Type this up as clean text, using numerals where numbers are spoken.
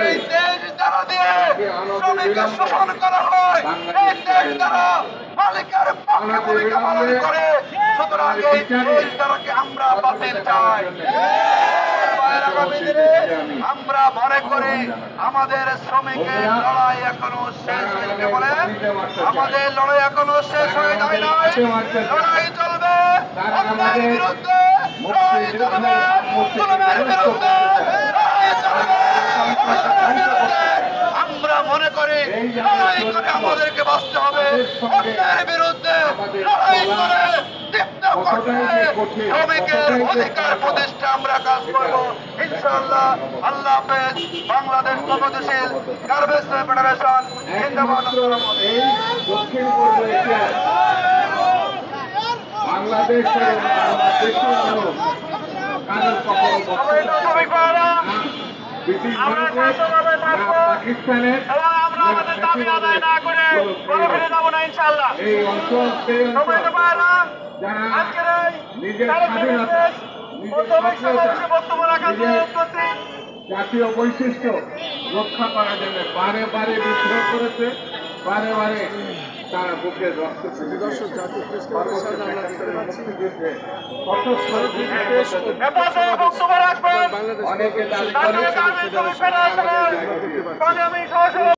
এই দেশ দ্বারা দিয়ে শ্রমিকের শোষণ করা হয়, এই দেশ দ্বারা মালিকের পক্ষে ভূমিকা পালন করে। সুতরাং এই দেশ দ্বারাকে আমরা বাতিল চাই। আমরা মনে করি আমাদের শ্রমিকের লড়াই এখনো শেষ হয়েছে বলে, আমাদের লড়াই এখনো শেষ হয়ে যায় নাই। লড়াই চলবে অন্যায়ের বিরুদ্ধে, লড়াই চলবে জুলুমের বিরুদ্ধে, লড়াই চলবে অপরাধের বিরুদ্ধে। আমরা মনে করি লড়াই করে আমাদেরকে বাঁচতে হবে, অন্যায়ের বিরুদ্ধে লড়াই করে শ্রমিকের অধিকার প্রতিষ্ঠা আমরা কাজ করব ইনশাআল্লাহ। আল্লাহ হাফেজ। বাংলাদেশ প্রগতিশীল গার্মেন্টস ফেডারেশন জিন্দাবাদ। পাকিস্তানের দাবি আদায় না করে ফিরে যাবো না ইনশাআল্লাহ। এই অঞ্চল যারা নিজের স্বাধীনতা, জাতীয় বৈশিষ্ট্য রক্ষা করার জন্য বারে বারে বিদ্রোহ করেছে, বারে বারে তারা বুকের রক্ত অনেকে